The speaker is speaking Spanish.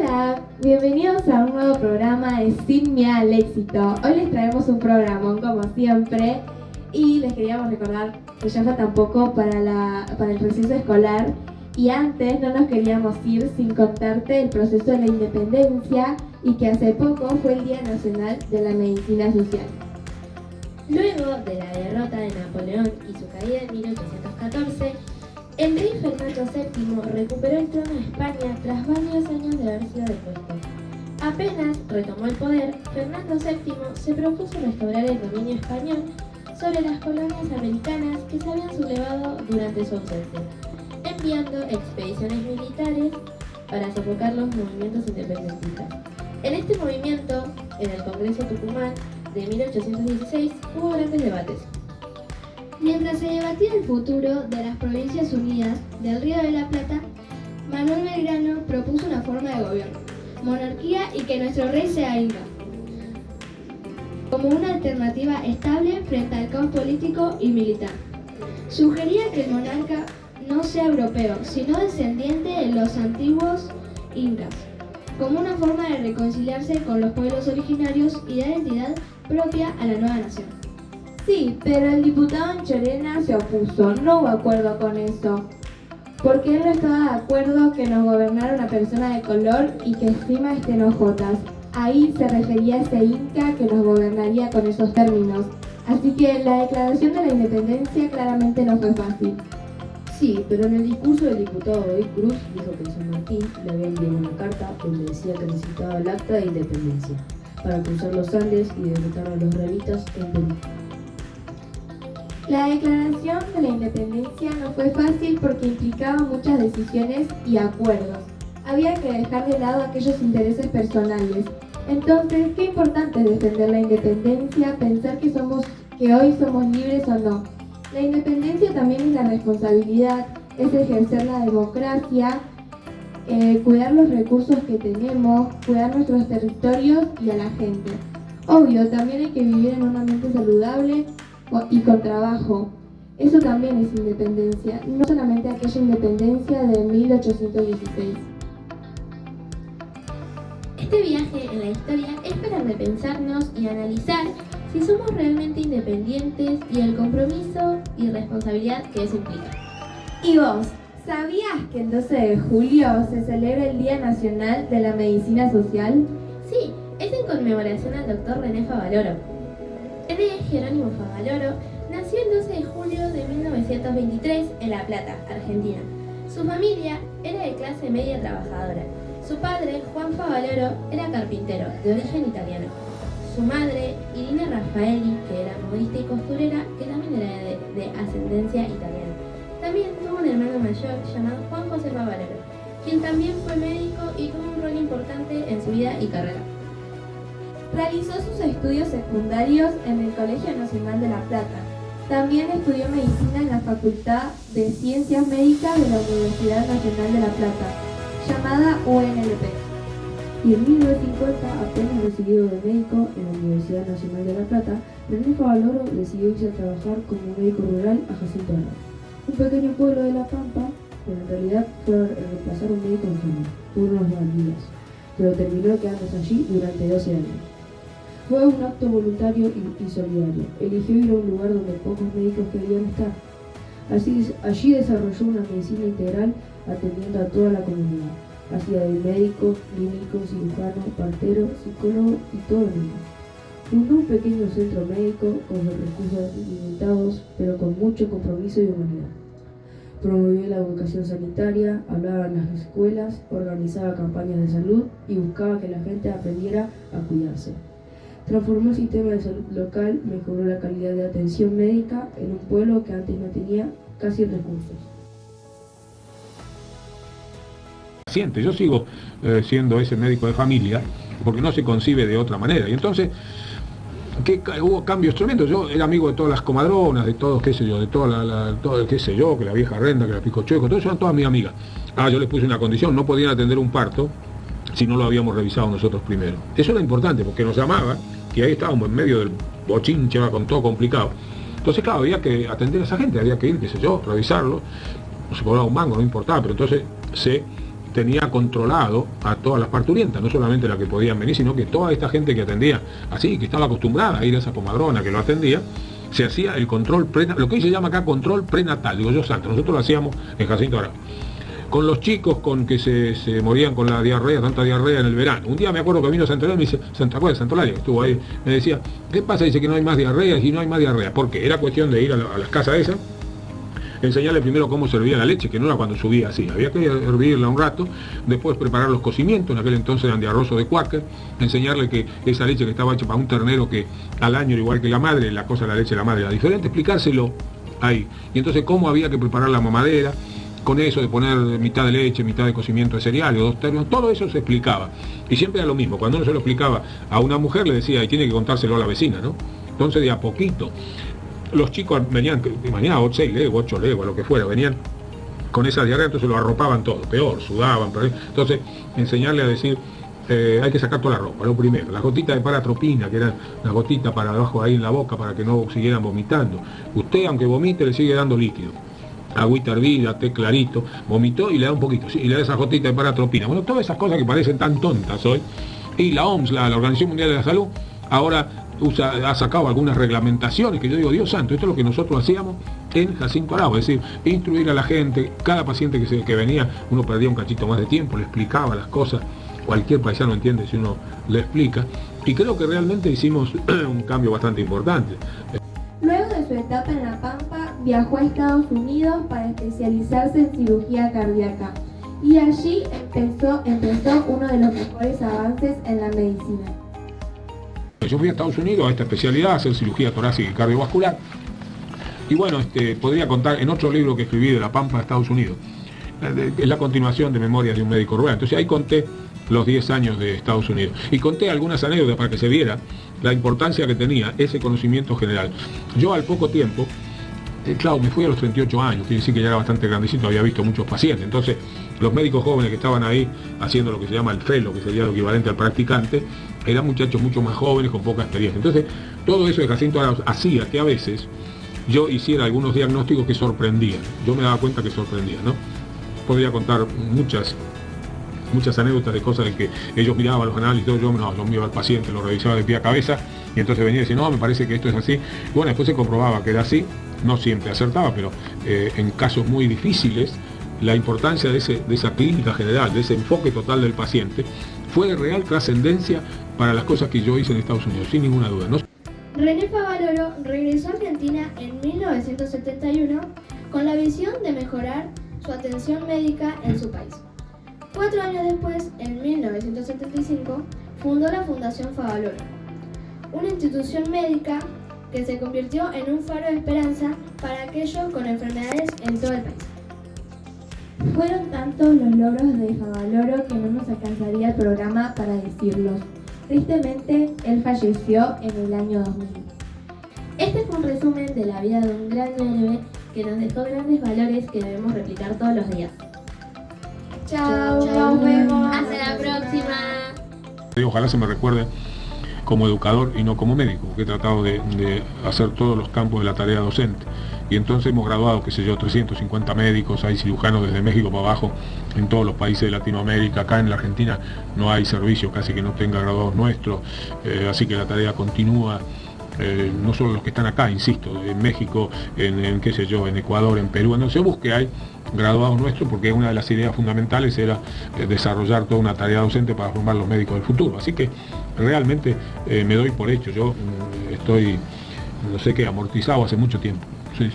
Hola, bienvenidos a un nuevo programa de Sin Miedo al Éxito. Hoy les traemos un programón como siempre y les queríamos recordar que ya falta poco para el receso escolar y antes no nos queríamos ir sin contarte el proceso de la independencia y que hace poco fue el Día Nacional de la Medicina Social. Luego de la derrota de Napoleón y su caída en 1814, el rey Fernando VII recuperó el trono de España tras varios años de haber sido depuesto. Apenas retomó el poder, Fernando VII se propuso restaurar el dominio español sobre las colonias americanas que se habían sublevado durante su ausencia, enviando expediciones militares para sofocar los movimientos independentistas. En este movimiento, en el Congreso Tucumán de 1816, hubo grandes debates. Mientras se debatía el futuro de las Provincias Unidas del Río de la Plata, Manuel Belgrano propuso una forma de gobierno, monarquía y que nuestro rey sea inca, como una alternativa estable frente al caos político y militar. Sugería que el monarca no sea europeo, sino descendiente de los antiguos incas, como una forma de reconciliarse con los pueblos originarios y dar identidad propia a la nueva nación. Sí, pero el diputado Anchorena se opuso, no hubo acuerdo con eso, porque él no estaba de acuerdo que nos gobernara una persona de color y que encima estén ojotas. Ahí se refería a ese inca que nos gobernaría con esos términos. Así que la declaración de la independencia claramente no fue fácil. Sí, pero en el discurso del diputado David Cruz dijo que San Martín le había enviado una carta donde decía que necesitaba el acta de independencia para cruzar los Andes y derrotar a los realistas en Perú. La declaración de la independencia no fue fácil porque implicaba muchas decisiones y acuerdos. Había que dejar de lado aquellos intereses personales. Entonces, qué importante es defender la independencia, pensar que hoy somos libres o no. La independencia también es la responsabilidad, es ejercer la democracia, cuidar los recursos que tenemos, cuidar nuestros territorios y a la gente. Obvio, también hay que vivir en un ambiente saludable y con trabajo. Eso también es independencia, no solamente aquella independencia de 1816. Este viaje en la historia es para repensarnos y analizar si somos realmente independientes y el compromiso y responsabilidad que eso implica. ¿Y vos? ¿Sabías que el 12 de julio se celebra el Día Nacional de la Medicina Social? Sí, es en conmemoración al Dr. René Favaloro. René Jerónimo Favaloro nació el 12 de julio de 1923 en La Plata, Argentina. Su familia era de clase media trabajadora. Su padre, Juan Favaloro, era carpintero, de origen italiano. Su madre, Irina Raffaelli, que era modista y costurera, que también era de ascendencia italiana. También tuvo un hermano mayor llamado Juan José Favaloro, quien también fue médico y tuvo un rol importante en su vida y carrera. Realizó sus estudios secundarios en el Colegio Nacional de La Plata. También estudió medicina en la Facultad de Ciencias Médicas de la Universidad Nacional de La Plata, llamada UNLP. Y en 1950, apenas recibido de médico en la Universidad Nacional de La Plata, René Favaloro decidió irse a trabajar como médico rural a Jacinto Arroyo, un pequeño pueblo de La Pampa, pero en realidad fue a reemplazar a un médico enfermo, por unos bandidos, pero terminó quedándose allí durante 12 años. Fue un acto voluntario y solidario. Eligió ir a un lugar donde pocos médicos querían estar. Allí desarrolló una medicina integral atendiendo a toda la comunidad. Hacía de médico, clínico, cirujano, partero, psicólogo y todo el mundo. Fundó un pequeño centro médico con sus recursos limitados, pero con mucho compromiso y humanidad. Promovió la educación sanitaria, hablaba en las escuelas, organizaba campañas de salud y buscaba que la gente aprendiera a cuidarse. Transformó el sistema de salud local, mejoró la calidad de atención médica en un pueblo que antes no tenía casi recursos. Yo sigo siendo ese médico de familia porque no se concibe de otra manera. Y entonces, hubo cambios tremendos. Yo era amigo de todas las comadronas, de todos, qué sé yo, de todo, qué sé yo, que la vieja Renda, que la Picochueco, todos eran todas mis amigas. Yo les puse una condición, no podían atender un parto si no lo habíamos revisado nosotros primero. Eso era importante porque nos llamaban y ahí estábamos en medio del bochinche, con todo complicado. Entonces, claro, había que atender a esa gente, había que ir, qué sé yo, revisarlo. No se cobraba un mango, no importaba, pero entonces se tenía controlado a todas las parturientas, no solamente las que podían venir, sino que toda esta gente que atendía así, que estaba acostumbrada a ir a esa comadrona que lo atendía, se hacía el control prenatal, lo que hoy se llama acá control prenatal, digo yo santo, nosotros lo hacíamos en Jacinto Arauz. Con los chicos con que se morían con la diarrea, tanta diarrea en el verano. Un día me acuerdo que vino Santolaria y me dice, Santolaria, que estuvo ahí, me decía, ¿qué pasa? Dice que no hay más diarrea, y no hay más diarrea. ¿Por qué? Era cuestión de ir a las casas esas, enseñarle primero cómo servía la leche, que no era cuando subía así, había que hervirla un rato, después preparar los cocimientos, en aquel entonces eran de arroz o de cuáquer, enseñarle que esa leche que estaba hecha para un ternero que al año era igual que la madre, la cosa de la leche de la madre era diferente, explicárselo ahí. Y entonces cómo había que preparar la mamadera, con eso de poner mitad de leche, mitad de cocimiento de cereal, o 2 términos, todo eso se explicaba. Y siempre era lo mismo, cuando uno se lo explicaba a una mujer le decía, y tiene que contárselo a la vecina, ¿no? Entonces de a poquito, los chicos venían 6 leguas, 8 leguas, lo que fuera, venían con esa diarrea, entonces lo arropaban todo, peor, sudaban, entonces enseñarle a decir, hay que sacar toda la ropa, lo primero, las gotitas de paratropina, que eran las gotitas para abajo ahí en la boca, para que no siguieran vomitando. Usted, aunque vomite, le sigue dando líquido. Agüita hervida, té clarito, vomitó y le da un poquito, sí, y le da esa gotita de paratropina. Bueno, todas esas cosas que parecen tan tontas hoy. Y la OMS, la Organización Mundial de la Salud, ahora ha sacado algunas reglamentaciones que yo digo, Dios santo, esto es lo que nosotros hacíamos en Jacinto Arauz, es decir, instruir a la gente, cada paciente que venía, uno perdía un cachito más de tiempo, le explicaba las cosas, cualquier paisano entiende si uno le explica, y creo que realmente hicimos un cambio bastante importante. Luego de su etapa en La Pampa, viajó a Estados Unidos para especializarse en cirugía cardíaca y allí empezó uno de los mejores avances en la medicina. Yo fui a Estados Unidos a esta especialidad, a hacer cirugía torácica y cardiovascular, y bueno, podría contar en otro libro que escribí de La Pampa a Estados Unidos, es la continuación de Memorias de un médico rural. Entonces ahí conté los 10 años de Estados Unidos y conté algunas anécdotas para que se viera la importancia que tenía ese conocimiento general. Yo al poco tiempo, claro, me fui a los 38 años, quiere decir que ya era bastante grandecito, había visto muchos pacientes, entonces los médicos jóvenes que estaban ahí haciendo lo que se llama el fellow, que sería lo equivalente al practicante, eran muchachos mucho más jóvenes con poca experiencia. Entonces todo eso de Jacinto Arauz hacía que a veces yo hiciera algunos diagnósticos que sorprendían, yo me daba cuenta que sorprendían, ¿no? Podría contar muchas anécdotas de cosas de que ellos miraban los análisis, yo miraba al paciente, lo revisaba de pie a cabeza y entonces venía y decía, no, me parece que esto es así. Y bueno, después se comprobaba que era así, no siempre acertaba, pero en casos muy difíciles, la importancia de esa clínica general, de ese enfoque total del paciente, fue de real trascendencia para las cosas que yo hice en Estados Unidos, sin ninguna duda, ¿no? René Favaloro regresó a Argentina en 1971 con la visión de mejorar su atención médica en su país. 4 años después, en 1975, fundó la Fundación Favaloro, una institución médica que se convirtió en un faro de esperanza para aquellos con enfermedades en todo el país. Fueron tantos los logros de Favaloro que no nos alcanzaría el programa para decirlos. Tristemente, él falleció en el año 2000. Este fue un resumen de la vida de un gran héroe que nos dejó grandes valores que debemos replicar todos los días. Chao, nos vemos. Hasta la próxima. Ojalá se me recuerde como educador y no como médico, porque he tratado de hacer todos los campos de la tarea docente. Y entonces hemos graduado, 350 médicos, hay cirujanos desde México para abajo en todos los países de Latinoamérica. Acá en la Argentina no hay servicio casi que no tenga graduados nuestros, así que la tarea continúa. No solo los que están acá, insisto, en México, en Ecuador, en Perú, no se busque, hay graduados nuestros, porque una de las ideas fundamentales era desarrollar toda una tarea docente para formar los médicos del futuro. Así que realmente me doy por hecho, yo estoy, no sé qué, amortizado hace mucho tiempo. Sí.